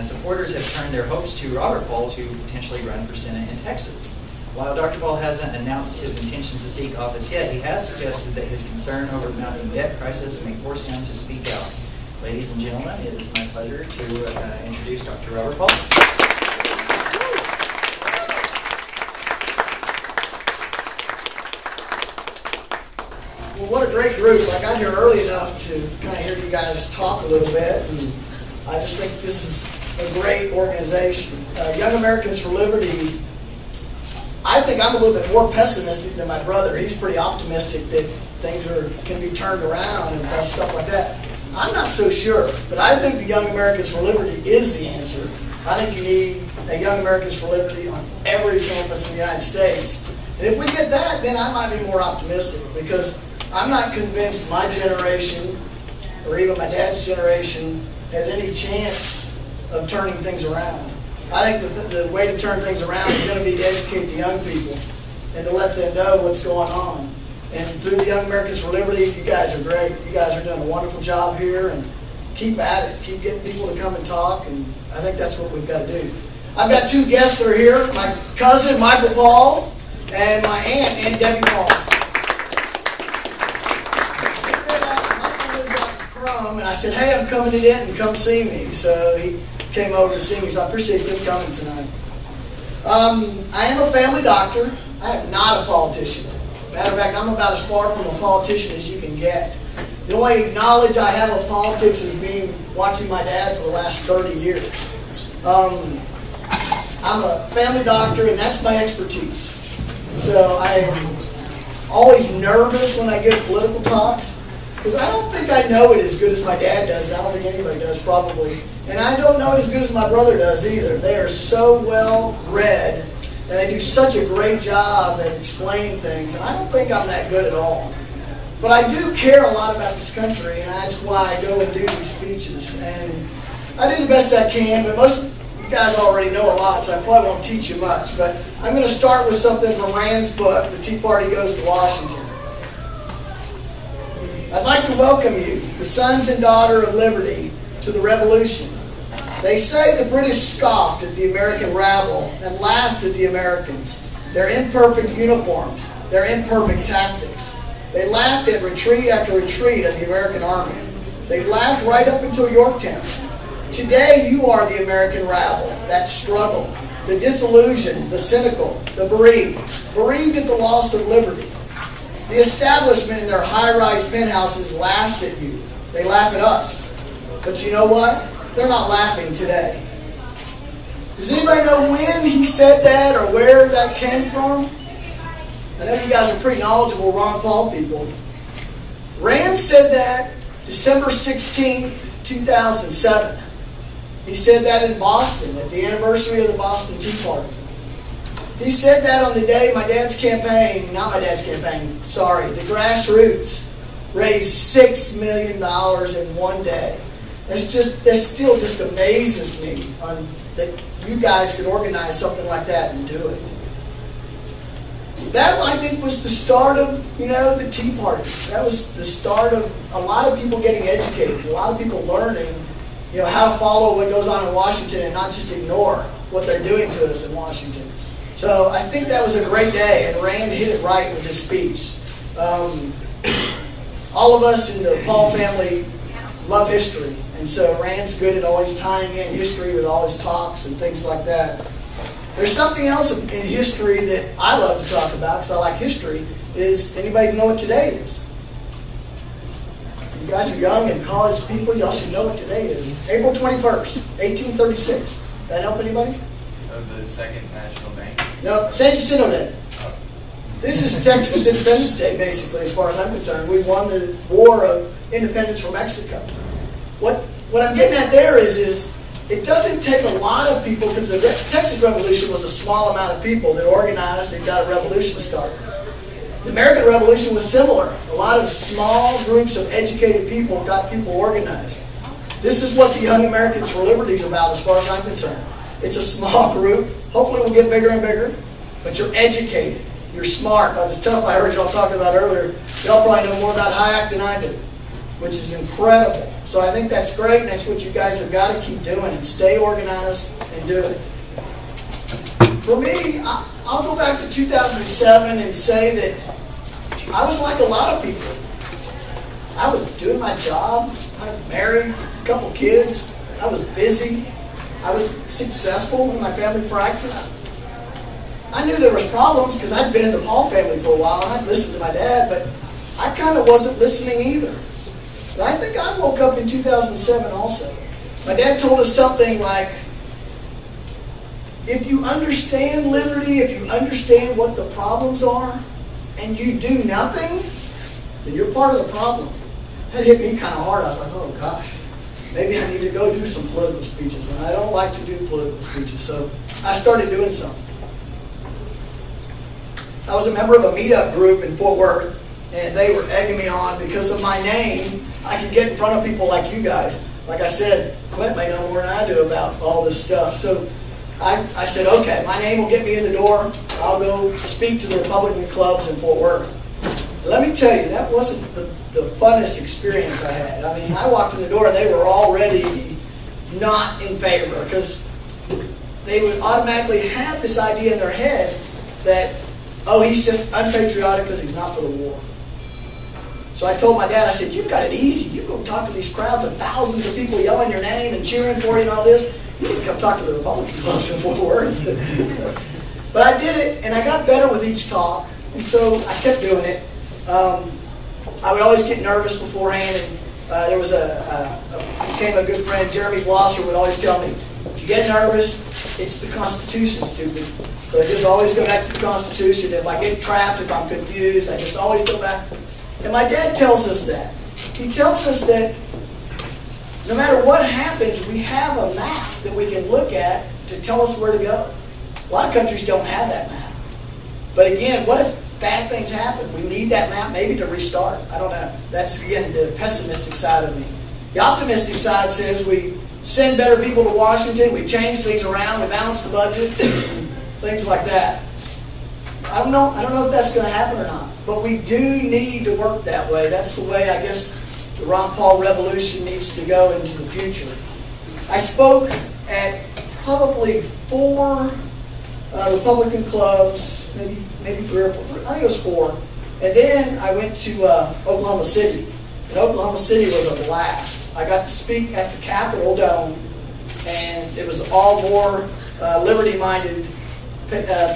supporters have turned their hopes to Robert Paul to potentially run for Senate in Texas. While Dr. Paul hasn't announced his intentions to seek office yet, he has suggested that his concern over the mounting debt crisis may force him to speak out. Ladies and gentlemen, it is my pleasure to introduce Dr. Robert Paul. Well, what a great group. I got here early enough to kind of hear you guys talk a little bit, and I just think this is a great organization. Young Americans for Liberty, I think I'm a little bit more pessimistic than my brother. He's pretty optimistic that things can be turned around and stuff like that. I'm not so sure, but I think the Young Americans for Liberty is the answer. I think you need a Young Americans for Liberty on every campus in the United States. And if we get that, then I might be more optimistic, because I'm not convinced my generation, or even my dad's generation, has any chance of turning things around. I think the way to turn things around is going to be to educate the young people and to let them know what's going on. And through the Young Americans for Liberty, you guys are great. You guys are doing a wonderful job here, and keep at it. Keep getting people to come and talk, and I think that's what we've got to do. I've got two guests that are here, my cousin, Michael Paul, and my aunt, Aunt Debbie Paul. And I said, hey, I'm coming to Denton, come see me. So he came over to see me, so I appreciate him coming tonight. I am a family doctor. I am not a politician. Matter of fact, I'm about as far from a politician as you can get. The only knowledge I have of politics is watching my dad for the last 30 years. I'm a family doctor, and that's my expertise. So I'm always nervous when I give political talks, because I don't think I know it as good as my dad does, and I don't think anybody does probably. And I don't know it as good as my brother does either. They are so well read, and they do such a great job at explaining things, and I don't think I'm that good at all. But I do care a lot about this country, and that's why I go and do these speeches. And I do the best I can, but most of you guys already know a lot, so I probably won't teach you much. But I'm going to start with something from Rand's book, The Tea Party Goes to Washington. I'd like to welcome you, the sons and daughter of liberty, to the revolution. They say the British scoffed at the American rabble and laughed at the Americans, their imperfect uniforms, their imperfect tactics. They laughed at retreat after retreat of the American army. They laughed right up until Yorktown. Today you are the American rabble, that struggle, the disillusioned, the cynical, the bereaved at the loss of liberty. The establishment in their high-rise penthouses laughs at you. They laugh at us. But you know what? They're not laughing today. Does anybody know when he said that or where that came from? I know you guys are pretty knowledgeable Ron Paul people. Rand said that December 16, 2007. He said that in Boston at the anniversary of the Boston Tea Party. He said that on the day my dad's campaign, not my dad's campaign, sorry, the grassroots raised $6 million in one day. That still just amazes me that you guys could organize something like that and do it. That, I think, was the start of, the Tea Party. That was the start of a lot of people getting educated, a lot of people learning, how to follow what goes on in Washington and not just ignore what they're doing to us in Washington. So I think that was a great day, and Rand hit it right with his speech. All of us in the Paul family love history, and so Rand's good at always tying in history with all his talks and things like that. There's something else in history that I love to talk about, because I like history, is anybody know what today is? You guys are young and college people, y'all should know what today is. April 21st, 1836. That help anybody? The Second National Bank? No, San Jacinto Day. This is Texas Independence Day, basically, as far as I'm concerned. We won the War of Independence from Mexico. What I'm getting at there is it doesn't take a lot of people, because the Texas Revolution was a small amount of people that organized and got a revolution started. The American Revolution was similar. A lot of small groups of educated people got people organized. This is what the Young Americans for Liberty is about, as far as I'm concerned. It's a small group. Hopefully we'll get bigger and bigger, but you're educated. You're smart. By the stuff I heard y'all talking about earlier, y'all probably know more about Hayek than I do, which is incredible. So I think that's great, and that's what you guys have got to keep doing, and stay organized and do it. For me, I'll go back to 2007 and say that I was like a lot of people. I was doing my job. I was married, a couple kids. I was busy. I was successful in my family practice. I knew there was problems because I'd been in the Paul family for a while, and I'd listened to my dad, but I kind of wasn't listening either. But I think I woke up in 2007 also. My dad told us something like, if you understand liberty, if you understand what the problems are, and you do nothing, then you're part of the problem. That hit me kind of hard. I was like, oh gosh, maybe I need to go do some political speeches. And I don't like to do political speeches, so I started doing some. I was a member of a meetup group in Fort Worth, and they were egging me on because of my name. I could get in front of people like you guys. Like I said, Clint may know more than I do about all this stuff. So I said, okay, my name will get me in the door. I'll go speak to the Republican clubs in Fort Worth. Let me tell you, that wasn't the funnest experience I had. I mean, I walked in the door and they were already not in favor because they would automatically have this idea in their head that, oh, he's just unpatriotic because he's not for the war. So I told my dad, I said, you've got it easy. You go talk to these crowds of thousands of people yelling your name and cheering for you and all this. You need to come talk to the Republican clubs in Fort Worth. But I did it, and I got better with each talk, and so I kept doing it. I would always get nervous beforehand, and there was became a good friend, Jeremy Blosser, would always tell me, if you get nervous, it's the Constitution, stupid. So I just always go back to the Constitution. If I get trapped, if I'm confused, I just always go back. And my dad tells us that. He tells us that no matter what happens, we have a map that we can look at to tell us where to go. A lot of countries don't have that map. But again, what if bad things happen? We need that map maybe to restart. I don't know. That's, again, the pessimistic side of me. The optimistic side says we send better people to Washington, we change things around, we balance the budget, things like that. I don't know if that's going to happen or not. But we do need to work that way. That's the way, I guess, the Ron Paul revolution needs to go into the future. I spoke at probably 4 Republican clubs, maybe 3 or 4. I think it was 4. And then I went to Oklahoma City. And Oklahoma City was a blast. I got to speak at the Capitol Dome, and it was all more liberty-minded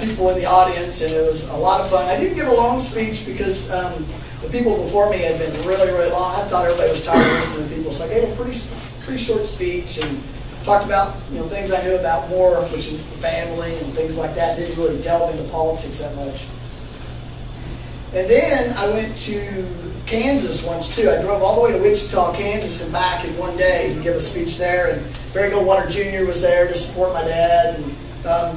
people in the audience, and it was a lot of fun. I didn't give a long speech because the people before me had been really, really long. I thought everybody was tired of listening to people, so I gave a pretty short speech and talked about things I knew about more, which is the family and things like that. Didn't really delve into politics that much. And then I went to Kansas once too. I drove all the way to Wichita, Kansas, and back in one day to give a speech there. And Barry Goldwater Jr. was there to support my dad. And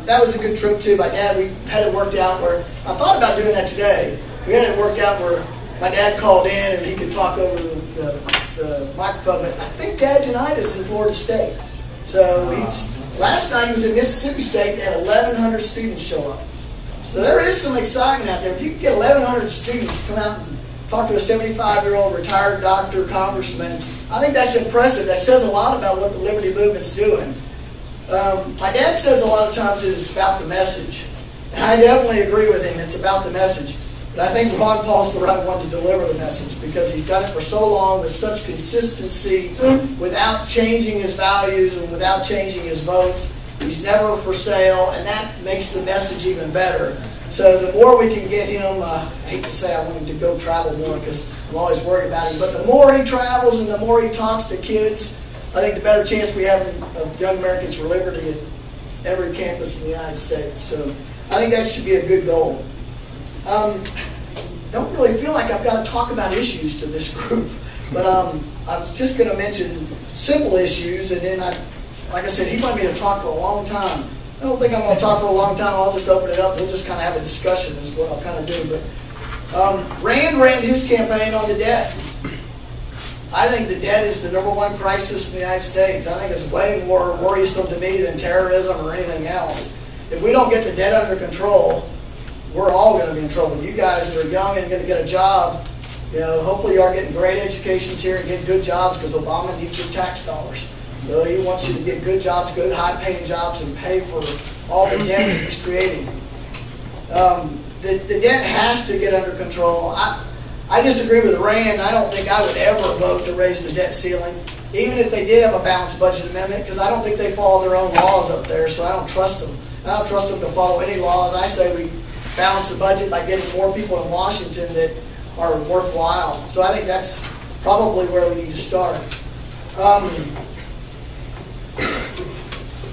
that was a good trip too. My dad, we had it worked out where, I thought about doing that today. We had it worked out where my dad called in and he could talk over the microphone. But I think Dad tonight is in Florida State. So last night he was in Mississippi State. They had 1,100 students show up. So there is some excitement out there. If you can get 1,100 students come out and talk to a 75-year-old retired doctor, congressman, I think that's impressive. That says a lot about what the Liberty Movement's doing. My dad says a lot of times it's about the message. And I definitely agree with him. It's about the message. But I think Ron Paul's the right one to deliver the message because he's done it for so long with such consistency without changing his values and without changing his votes. He's never for sale, and that makes the message even better. So the more we can get him, I hate to say I want him to go travel more because I'm always worried about him, but the more he travels and the more he talks to kids, I think the better chance we have of Young Americans for Liberty at every campus in the United States. So I think that should be a good goal. Don't really feel like I've got to talk about issues to this group, but I was just going to mention simple issues, and then like I said, he wanted me to talk for a long time. I don't think I'm going to talk for a long time. I'll just open it up. We'll just kind of have a discussion is what I'll kind of do. But Rand ran his campaign on the debt. I think the debt is the #1 crisis in the United States. I think it's way more worrisome to me than terrorism or anything else. If we don't get the debt under control, we're all going to be in trouble. You guys that are young and going to get a job, You know, hopefully you are getting great educations here and getting good jobs, because Obama needs your tax dollars. So he wants you to get good jobs, good high-paying jobs, and pay for all the debt that he's creating. The debt has to get under control. I disagree with Rand. I don't think I would ever vote to raise the debt ceiling, even if they did have a balanced budget amendment, because I don't think they follow their own laws up there, so I don't trust them. I don't trust them to follow any laws. I say we balance the budget by getting more people in Washington that are worthwhile. So I think that's probably where we need to start.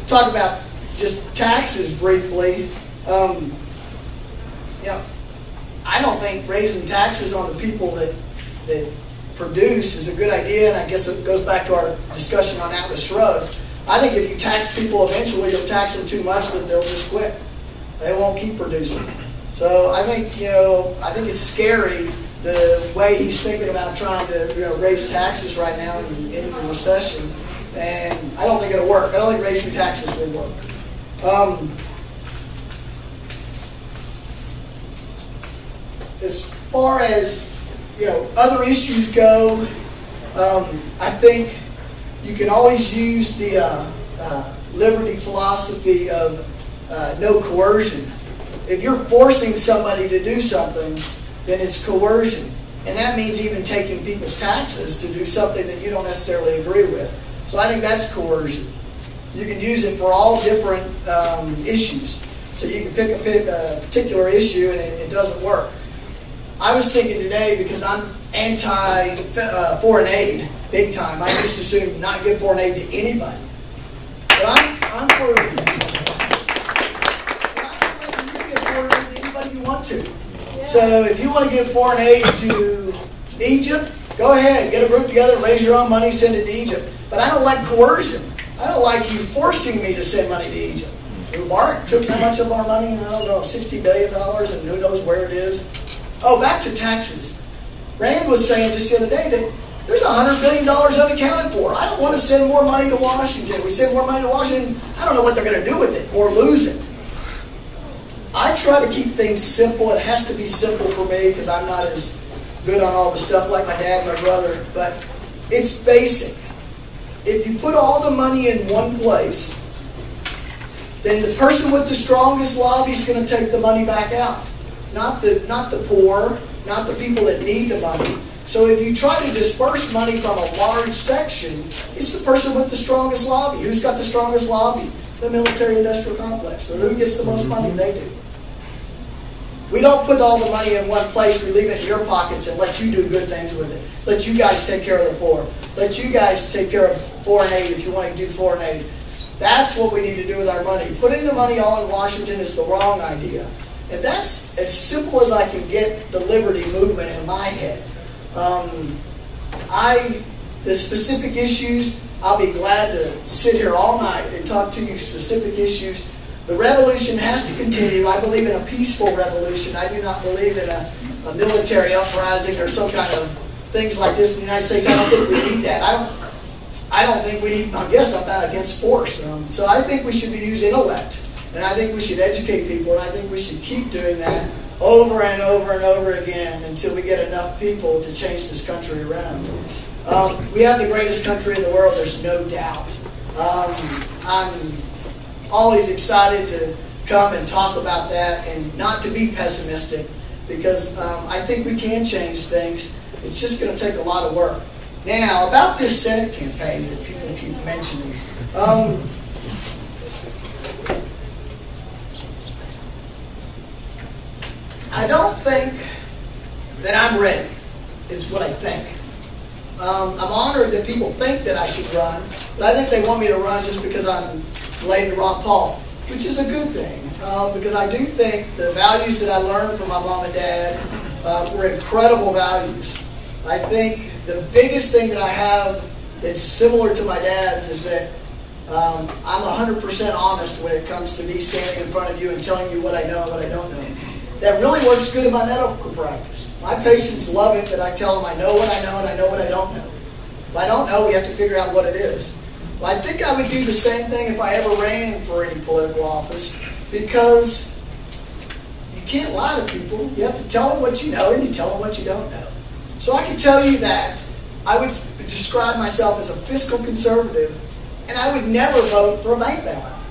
Talk about just taxes briefly. You know, I don't think raising taxes on the people that produce is a good idea, and I guess it goes back to our discussion on Atlas Shrugged. I think if you tax people eventually, you'll tax them too much that they'll just quit. They won't keep producing. So I think, you know, I think it's scary the way he's thinking about trying to, you know, raise taxes right now in the recession, and I don't think it'll work. I don't think raising taxes will work. As far as, you know, other issues go, I think you can always use the liberty philosophy of no coercion. If you're forcing somebody to do something, then it's coercion. And that means even taking people's taxes to do something that you don't necessarily agree with. So I think that's coercion. You can use it for all different issues. So you can pick a particular issue and it doesn't work. I was thinking today, because I'm anti-foreign aid, big time. I just assume not give foreign aid to anybody. But I'm for letting you give foreign aid to anybody you want to. So if you want to give foreign aid to Egypt, go ahead, get a group together, raise your own money, send it to Egypt. But I don't like coercion. I don't like you forcing me to send money to Egypt. Mubarak took how much of our money? I don't know, $60 billion, and who knows where it is. Oh, back to taxes. Rand was saying just the other day that there's $100 billion unaccounted for. I don't want to send more money to Washington. We send more money to Washington, I don't know what they're going to do with it or lose it. I try to keep things simple. It has to be simple for me because I'm not as good on all the stuff like my dad and my brother, but it's basic. If you put all the money in one place, then the person with the strongest lobby is going to take the money back out. Not the poor, not the people that need the money. So if you try to disperse money from a large section, it's the person with the strongest lobby. Who's got the strongest lobby? The military-industrial complex. So who gets the most money? They do. We don't put all the money in one place. We leave it in your pockets and let you do good things with it. Let you guys take care of the poor. Let you guys take care of foreign aid if you want to do foreign aid. That's what we need to do with our money. Putting the money all in Washington is the wrong idea. And that's as simple as I can get the liberty movement in my head. The specific issues, I'll be glad to sit here all night and talk to you specific issues. The revolution has to continue. I believe in a peaceful revolution. I do not believe in a military uprising or some kind of things like this in the United States. I don't think we need that. I don't think we need, I guess I'm not against force. So I think we should use intellect. And I think we should educate people, and I think we should keep doing that over and over and over again until we get enough people to change this country around. We have the greatest country in the world, there's no doubt. I'm always excited to come and talk about that and not to be pessimistic, because I think we can change things. It's just going to take a lot of work. Now, about this Senate campaign that people keep mentioning. I don't think that I'm ready, is what I think. I'm honored that people think that I should run, but I think they want me to run just because I'm related to Ron Paul, which is a good thing, because I do think the values that I learned from my mom and dad were incredible values. I think the biggest thing that I have that's similar to my dad's is that I'm 100% honest when it comes to me standing in front of you and telling you what I know and what I don't know. That really works good in my medical practice. My patients love it that I tell them I know what I know and I know what I don't know. If I don't know, we have to figure out what it is. Well, I think I would do the same thing if I ever ran for any political office, because you can't lie to people. You have to tell them what you know and you tell them what you don't know. So I can tell you that I would describe myself as a fiscal conservative, and I would never vote for a bank bailout.